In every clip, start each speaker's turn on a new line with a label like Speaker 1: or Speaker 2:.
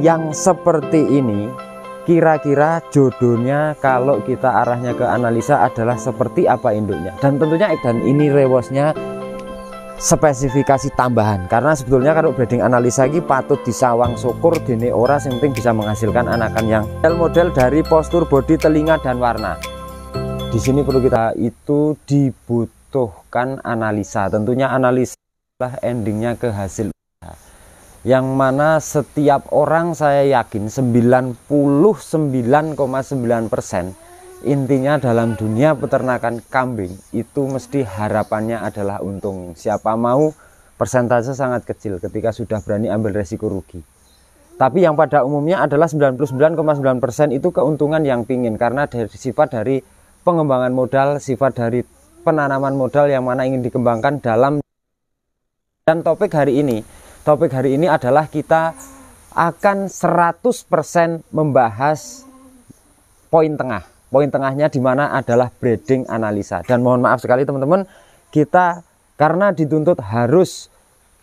Speaker 1: yang seperti ini kira-kira jodohnya kalau kita arahnya ke analisa adalah seperti apa induknya. Dan tentunya ini rewosnya spesifikasi tambahan, karena sebetulnya kalau breeding analisa ini patut disawang syukur dene ora, yang penting bisa menghasilkan anakan yang model dari postur bodi, telinga dan warna. Di sini perlu kita itu dibutuhkan analisa, tentunya analisa lah endingnya ke hasil, yang mana setiap orang saya yakin 99,9% intinya dalam dunia peternakan kambing itu mesti harapannya adalah untung. Siapa mau, persentase sangat kecil ketika sudah berani ambil resiko rugi. Tapi yang pada umumnya adalah 99,9% itu keuntungan yang pingin, karena dari sifat dari pengembangan modal, sifat dari penanaman modal yang mana ingin dikembangkan dalam. Dan topik hari ini adalah kita akan 100% membahas poin tengah. Poin tengahnya di mana adalah breeding analisa. Dan mohon maaf sekali teman-teman, kita karena dituntut harus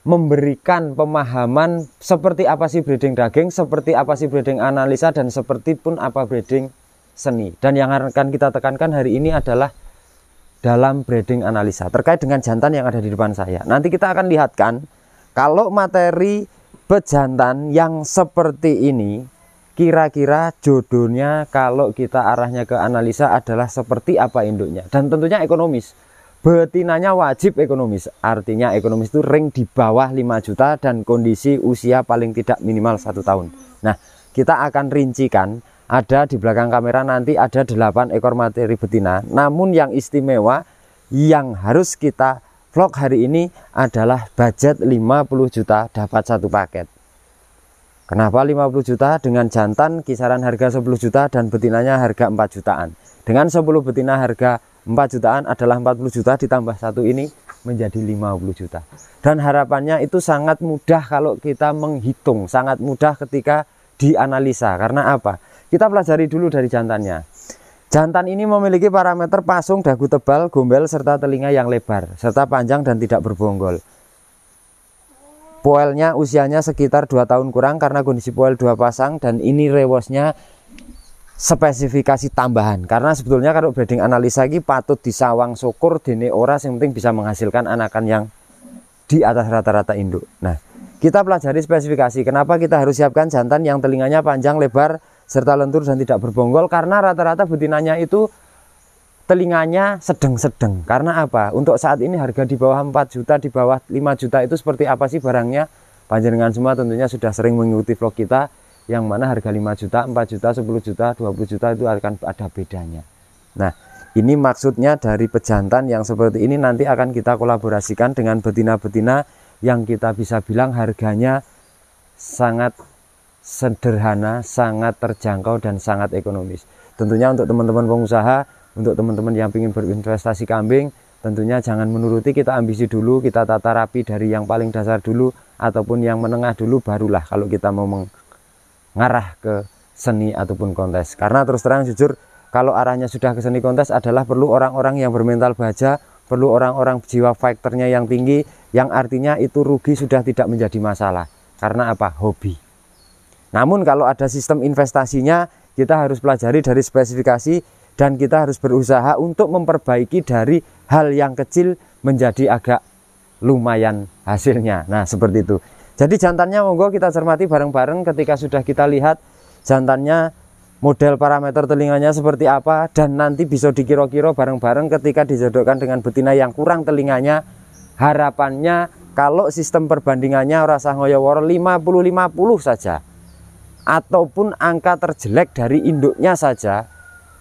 Speaker 1: memberikan pemahaman seperti apa sih breeding daging, seperti apa sih breeding analisa, dan seperti pun apa breeding seni. Dan yang akan kita tekankan hari ini adalah dalam breeding analisa terkait dengan jantan yang ada di depan saya. Nanti kita akan lihatkan kalau materi bejantan yang seperti ini kira-kira jodohnya kalau kita arahnya ke analisa adalah seperti apa induknya. Dan tentunya ekonomis, betinanya wajib ekonomis, artinya ekonomis itu ring di bawah 5 juta dan kondisi usia paling tidak minimal 1 tahun. Nah, kita akan rincikan, ada di belakang kamera nanti ada 8 ekor materi betina. Namun yang istimewa yang harus kita vlog hari ini adalah budget 50 juta dapat 1 paket. Kenapa 50 juta? Dengan jantan kisaran harga 10 juta dan betinanya harga 4 jutaan. Dengan 10 betina harga 4 jutaan adalah 40 juta ditambah 1 ini menjadi 50 juta. Dan harapannya itu sangat mudah kalau kita menghitung, sangat mudah ketika dianalisa. Karena apa? Kita pelajari dulu dari jantannya. Jantan ini memiliki parameter pasung, dagu tebal, gombel, serta telinga yang lebar, serta panjang dan tidak berbonggol. Poelnya usianya sekitar 2 tahun kurang karena kondisi poel 2 pasang, dan ini rewosnya spesifikasi tambahan, karena sebetulnya kalau breeding analisa ini patut disawang syukur dene ora, yang penting bisa menghasilkan anakan yang di atas rata-rata induk. Nah, kita pelajari spesifikasi. Kenapa kita harus siapkan jantan yang telinganya panjang, lebar, serta lentur dan tidak berbonggol? Karena rata-rata betinanya itu telinganya sedang-sedang. Karena apa? Untuk saat ini harga di bawah 4 juta, di bawah 5 juta itu seperti apa sih barangnya? Panjenengan semua tentunya sudah sering mengikuti vlog kita, yang mana harga 5 juta, 4 juta, 10 juta, 20 juta itu akan ada bedanya. Nah, ini maksudnya dari pejantan yang seperti ini nanti akan kita kolaborasikan dengan betina-betina yang kita bisa bilang harganya sangat sederhana, sangat terjangkau dan sangat ekonomis. Tentunya untuk teman-teman pengusaha, untuk teman-teman yang ingin berinvestasi kambing, tentunya jangan menuruti, kita ambisi dulu, kita tata rapi dari yang paling dasar dulu ataupun yang menengah dulu, barulah kalau kita mau mengarah ke seni ataupun kontes. Karena terus terang jujur, kalau arahnya sudah ke seni kontes adalah perlu orang-orang yang bermental baja, perlu orang-orang jiwa fighternya yang tinggi, yang artinya itu rugi sudah tidak menjadi masalah. Karena apa? Hobi. Namun kalau ada sistem investasinya, kita harus pelajari dari spesifikasi, dan kita harus berusaha untuk memperbaiki dari hal yang kecil menjadi agak lumayan hasilnya. Nah, seperti itu. Jadi jantannya monggo kita cermati bareng-bareng ketika sudah kita lihat jantannya, model parameter telinganya seperti apa, dan nanti bisa dikira-kira bareng-bareng ketika dijodohkan dengan betina yang kurang telinganya. Harapannya kalau sistem perbandingannya rasa ngoyowor 50-50 saja, ataupun angka terjelek dari induknya saja,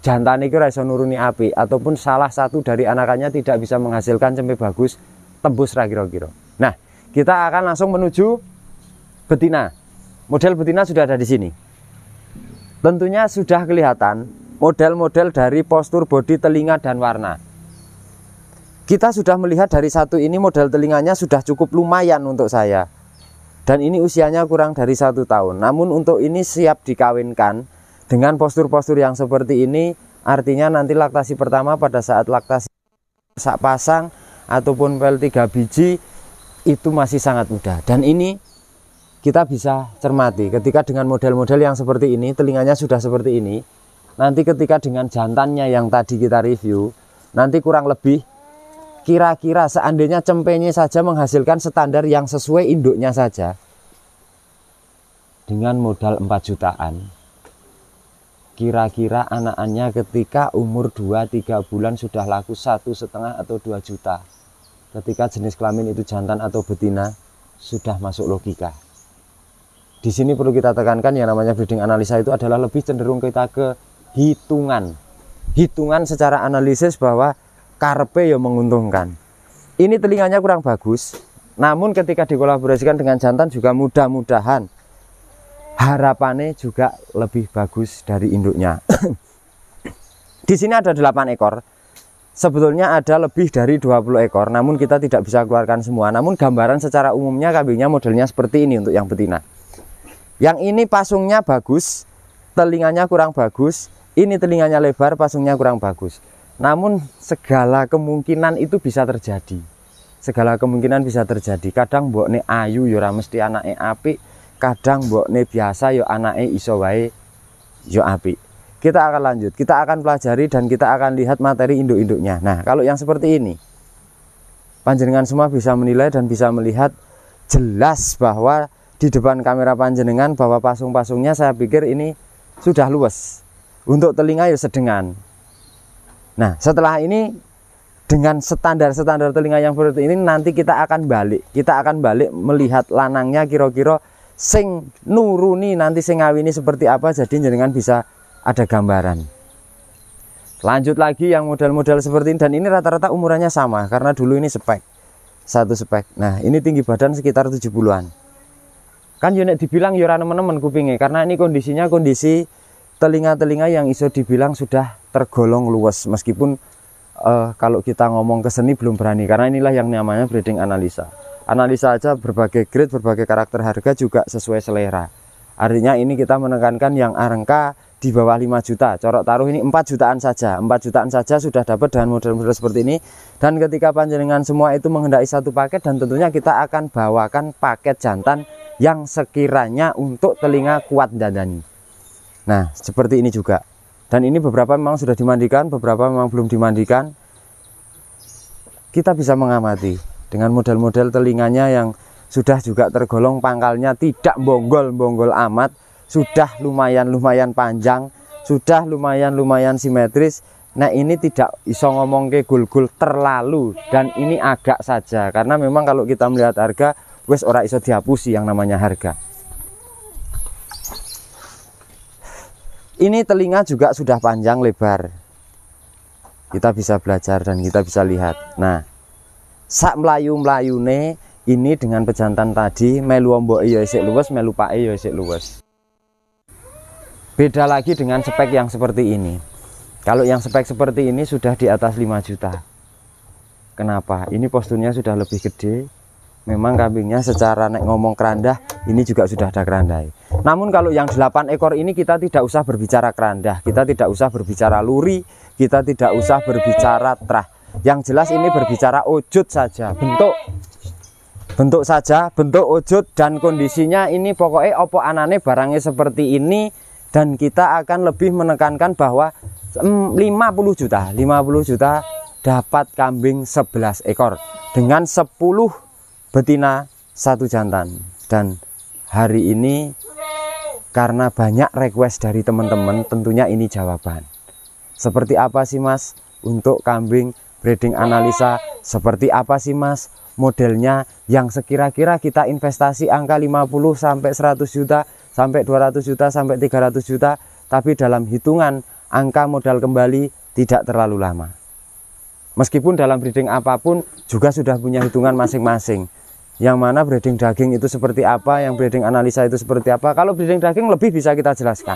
Speaker 1: jantan itu iso nuruni api, ataupun salah satu dari anakannya tidak bisa menghasilkan sampai bagus, tembus kira-kira. Nah, kita akan langsung menuju betina. Model betina sudah ada di sini. Tentunya sudah kelihatan model-model dari postur bodi, telinga dan warna. Kita sudah melihat dari satu ini model telinganya sudah cukup lumayan untuk saya. Dan ini usianya kurang dari 1 tahun. Namun untuk ini siap dikawinkan. Dengan postur-postur yang seperti ini, artinya nanti laktasi pertama pada saat laktasi sak pasang ataupun pel 3 biji itu masih sangat mudah. Dan ini kita bisa cermati ketika dengan model-model yang seperti ini, telinganya sudah seperti ini. Nanti ketika dengan jantannya yang tadi kita review, nanti kurang lebih kira-kira seandainya cempenya saja menghasilkan standar yang sesuai induknya saja, dengan modal 4 jutaan, kira-kira anakannya ketika umur 2-3 bulan sudah laku 1,5 atau 2 juta. Ketika jenis kelamin itu jantan atau betina, sudah masuk logika. Di sini perlu kita tekankan yang namanya breeding analisa itu adalah lebih cenderung kita ke hitungan. Hitungan secara analisis bahwa karpe yang menguntungkan. Ini telinganya kurang bagus, namun ketika dikolaborasikan dengan jantan juga mudah-mudahan harapannya juga lebih bagus dari induknya. Di sini ada 8 ekor. Sebetulnya ada lebih dari 20 ekor, namun kita tidak bisa keluarkan semua. Namun gambaran secara umumnya kambingnya modelnya seperti ini untuk yang betina. Yang ini pasungnya bagus, telinganya kurang bagus. Ini telinganya lebar, pasungnya kurang bagus. Namun segala kemungkinan itu bisa terjadi. Segala kemungkinan bisa terjadi. Kadang mbokne ayu ya ora mesti anake apik, kadang mbokne biasa ya anake iso wae ya apik. Kita akan lanjut, kita akan pelajari dan kita akan lihat materi induk-induknya. Nah, kalau yang seperti ini, panjenengan semua bisa menilai dan bisa melihat jelas bahwa di depan kamera panjenengan bahwa pasung-pasungnya saya pikir ini sudah luwes. Untuk telinga ya sedengan. Nah, setelah ini dengan standar-standar telinga yang seperti ini nanti kita akan balik. Kita akan balik melihat lanangnya kira-kira sing nuruni nanti sing ngawini seperti apa, jadi jenengan bisa ada gambaran. Lanjut lagi yang model-model seperti ini, dan ini rata-rata umurannya sama karena dulu ini spek. Satu spek. Nah, ini tinggi badan sekitar 70-an. Kan yo nek dibilang yo ora nemen-nemen kupinge karena ini kondisinya kondisi telinga-telinga yang iso dibilang sudah tergolong luwes, meskipun kalau kita ngomong ke seni belum berani karena inilah yang namanya breeding analisa. Analisa aja berbagai grade, berbagai karakter harga juga sesuai selera. Artinya ini kita menekankan yang angka di bawah 5 juta. Corok taruh ini 4 jutaan saja. 4 jutaan saja sudah dapat dengan model-model seperti ini. Dan ketika panjenengan semua itu menghendaki satu paket, dan tentunya kita akan bawakan paket jantan yang sekiranya untuk telinga kuat dandani. Nah, seperti ini juga. Dan ini beberapa memang sudah dimandikan, beberapa memang belum dimandikan. Kita bisa mengamati dengan model-model telinganya yang sudah juga tergolong pangkalnya tidak bonggol-bonggol amat, sudah lumayan panjang, sudah lumayan simetris. Nah, ini tidak iso ngomong ke gul-gul terlalu, dan ini agak saja karena memang kalau kita melihat harga wes ora iso dihapusi yang namanya harga. Ini telinga juga sudah panjang lebar. Kita bisa belajar dan kita bisa lihat. Nah, sak melayu-melayune ini dengan pejantan tadi melu omboke ya isik luwes, melu pake ya isik luwes. Beda lagi dengan spek yang seperti ini. Kalau yang spek seperti ini sudah di atas 5 juta. Kenapa? Ini posturnya sudah lebih gede. Memang kambingnya secara nek ngomong kerandah ini juga sudah ada kerandai. Namun kalau yang 8 ekor ini kita tidak usah berbicara kerandah, kita tidak usah berbicara luri, kita tidak usah berbicara trah. Yang jelas ini berbicara wujud saja, bentuk saja, bentuk wujud dan kondisinya ini pokoknya opo anane barangnya seperti ini. Dan kita akan lebih menekankan bahwa 50 juta dapat kambing 11 ekor dengan 10 betina 1 jantan. Dan hari ini karena banyak request dari teman-teman, tentunya ini jawaban. Seperti apa sih Mas untuk kambing breeding analisa? Seperti apa sih Mas modelnya yang sekira-kira kita investasi angka 50 sampai 100 juta, sampai 200 juta, sampai 300 juta, tapi dalam hitungan angka modal kembali tidak terlalu lama. Meskipun dalam breeding apapun juga sudah punya hitungan masing-masing. Yang mana breeding daging itu seperti apa, yang breeding analisa itu seperti apa. Kalau breeding daging lebih bisa kita jelaskan.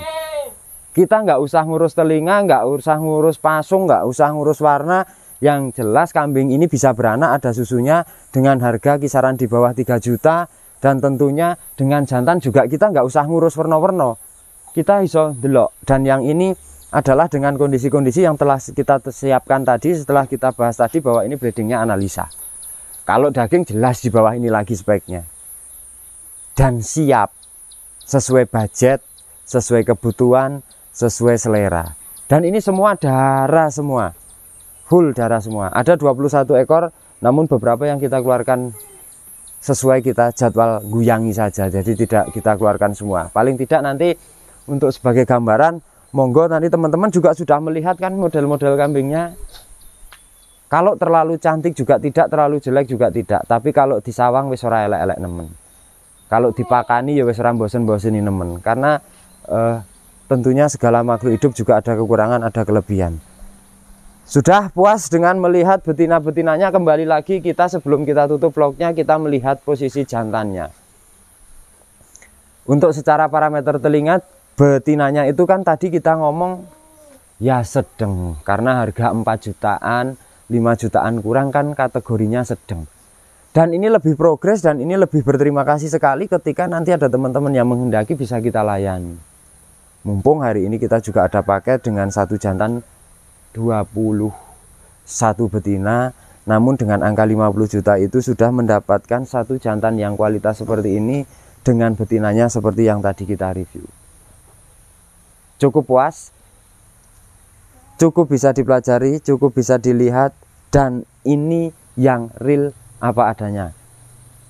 Speaker 1: Kita nggak usah ngurus telinga, nggak usah ngurus pasung, nggak usah ngurus warna. Yang jelas kambing ini bisa beranak, ada susunya dengan harga kisaran di bawah 3 juta. Dan tentunya dengan jantan juga kita nggak usah ngurus warna-warna. Kita iso delok. Dan yang ini adalah dengan kondisi-kondisi yang telah kita siapkan tadi setelah kita bahas tadi bahwa ini breedingnya analisa. Kalau daging jelas di bawah ini lagi speknya. dan siap sesuai budget, sesuai kebutuhan, sesuai selera. Dan ini semua darah semua, full darah semua. Ada 21 ekor, namun beberapa yang kita keluarkan sesuai kita jadwal guyangi saja, jadi tidak kita keluarkan semua. Paling tidak nanti untuk sebagai gambaran, monggo nanti teman-teman juga sudah melihat kan model-model kambingnya. Kalau terlalu cantik juga tidak, terlalu jelek juga tidak. Tapi kalau disawang wis ora elek-elek nemen. Kalau dipakani ya wis ora bosen-boseni nemen. Karena tentunya segala makhluk hidup juga ada kekurangan, ada kelebihan. Sudah puas dengan melihat betina-betinanya, kembali lagi kita sebelum kita tutup vlognya, kita melihat posisi jantannya. Untuk secara parameter telinga, betinanya itu kan tadi kita ngomong ya sedang, karena harga 4 jutaan, 5 jutaan kurang kan kategorinya sedang. Dan ini lebih progres dan ini lebih berterima kasih sekali ketika nanti ada teman-teman yang menghendaki bisa kita layani. Mumpung hari ini kita juga ada paket dengan satu jantan 21 betina, namun dengan angka 50 juta itu sudah mendapatkan satu jantan yang kualitas seperti ini dengan betinanya seperti yang tadi kita review. Cukup puas, cukup bisa dipelajari, cukup bisa dilihat, dan ini yang real apa adanya.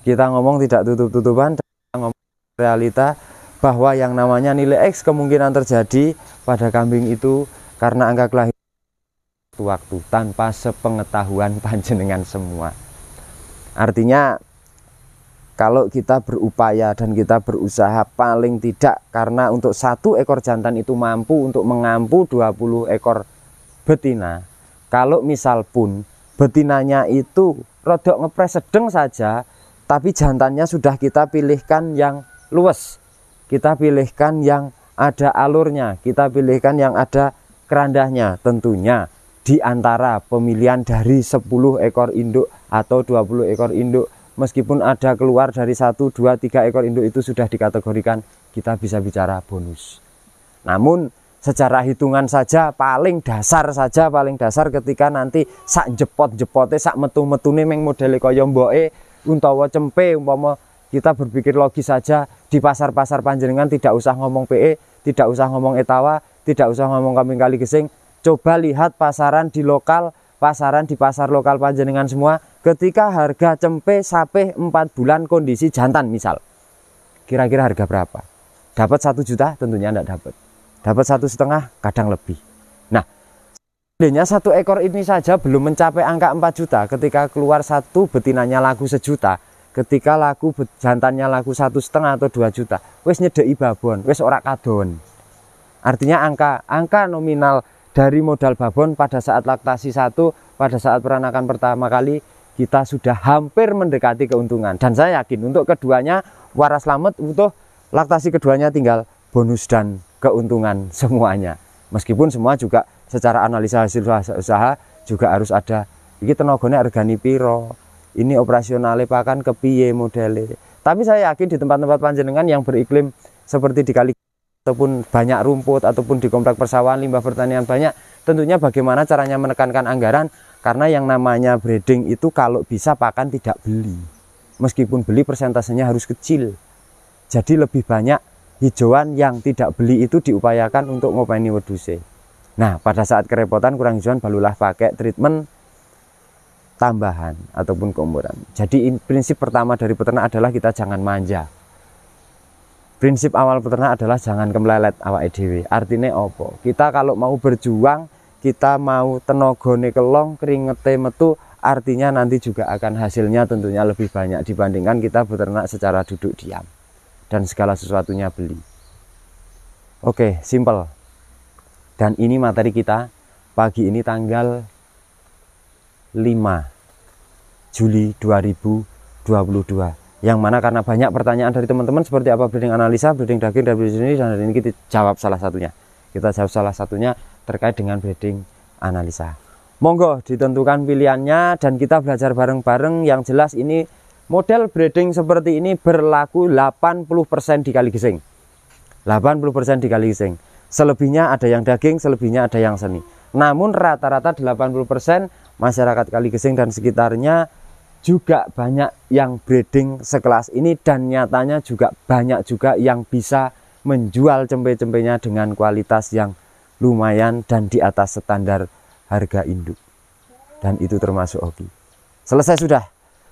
Speaker 1: Kita ngomong tidak tutup-tutupan, kita ngomong realita bahwa yang namanya nilai X kemungkinan terjadi pada kambing itu karena angka kelahiran waktu tanpa sepengetahuan panjenengan semua. Artinya kalau kita berupaya dan kita berusaha paling tidak, karena untuk satu ekor jantan itu mampu untuk mengampu 20 ekor betina. Kalau misal pun betinanya itu rodok ngepres sedang saja, tapi jantannya sudah kita pilihkan yang luwes, kita pilihkan yang ada alurnya, kita pilihkan yang ada kerandahnya. Tentunya di antara pemilihan dari 10 ekor induk atau 20 ekor induk, meskipun ada keluar dari 1, 2, 3 ekor induk itu sudah dikategorikan, kita bisa bicara bonus. Namun secara hitungan saja paling dasar ketika nanti sak jepot-jepote, sak metu-metune meng modele kaya mboke utawa cempe, umpama kita berpikir logis saja, di pasar-pasar panjenengan tidak usah ngomong PE, tidak usah ngomong etawa, tidak usah ngomong kambing kali gesing. Coba lihat pasaran di lokal, pasaran di pasar lokal panjenengan semua, ketika harga cempe sape 4 bulan kondisi jantan misal, kira-kira harga berapa? Dapat 1 juta? Tentunya tidak dapat. Dapat 1,5, kadang lebih. Nah, seandainya satu ekor ini saja belum mencapai angka 4 juta, ketika keluar satu betinanya laku 1 juta, ketika laku jantannya laku 1,5 atau 2 juta, wis nyedeki babon, wis ora kadon. Artinya angka nominal dari modal babon pada saat laktasi 1, pada saat peranakan pertama kali, kita sudah hampir mendekati keuntungan. Dan saya yakin untuk keduanya waras selamat, untuk laktasi keduanya tinggal bonus dan keuntungan semuanya. Meskipun semua juga secara analisa hasil usaha juga harus ada, ini tenagane regani piro, ini operasionalnya pakan kepiye modele. Tapi saya yakin di tempat-tempat panjenengan yang beriklim seperti di kali ataupun banyak rumput, ataupun di komplek persawahan, limbah pertanian banyak, tentunya bagaimana caranya menekankan anggaran, karena yang namanya breeding itu kalau bisa pakan tidak beli, meskipun beli persentasenya harus kecil, jadi lebih banyak hijauan yang tidak beli itu diupayakan untuk ngopeni weduse. Nah, pada saat kerepotan kurang hijauan barulah pakai treatment tambahan ataupun keumuran. Jadi prinsip pertama dari peternak adalah kita jangan manja. Prinsip awal peternak adalah jangan kemlelet awake dhewe. Artinya opo? Kita kalau mau berjuang, kita mau tenagane kelong, keringete metu, artinya nanti juga akan hasilnya tentunya lebih banyak dibandingkan kita beternak secara duduk diam dan segala sesuatunya beli. Oke, simple. Dan ini materi kita pagi ini tanggal 5 Juli 2022. Yang mana karena banyak pertanyaan dari teman-teman seperti apa breeding analisa, breeding daging, dan breeding ini, dan hari ini kita jawab salah satunya. Kita jawab salah satunya terkait dengan breeding analisa. Monggo ditentukan pilihannya dan kita belajar bareng-bareng. Yang jelas ini model breeding seperti ini berlaku 80% di kali gesing. 80% di kali gesing. Selebihnya ada yang daging, selebihnya ada yang seni. Namun rata-rata 80% masyarakat Kali Gesing dan sekitarnya juga banyak yang breeding sekelas ini, dan nyatanya juga banyak juga yang bisa menjual cempe-cempenya dengan kualitas yang lumayan dan di atas standar harga induk, dan itu termasuk hoki. Selesai sudah.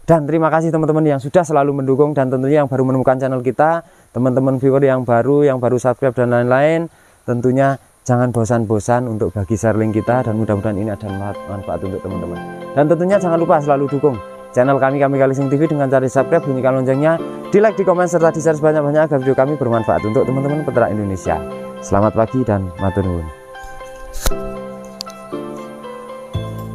Speaker 1: Dan terima kasih teman-teman yang sudah selalu mendukung, dan tentunya yang baru menemukan channel kita, teman-teman viewer yang baru subscribe dan lain-lain, tentunya jangan bosan-bosan untuk bagi share link kita, dan mudah-mudahan ini ada manfaat untuk teman-teman. Dan tentunya jangan lupa selalu dukung channel kami Kalising TV dengan cara subscribe, bunyikan loncengnya, di like, di komen, serta di share sebanyak-banyak agar video kami bermanfaat untuk teman-teman peternak Indonesia. Selamat pagi dan matur nuwun.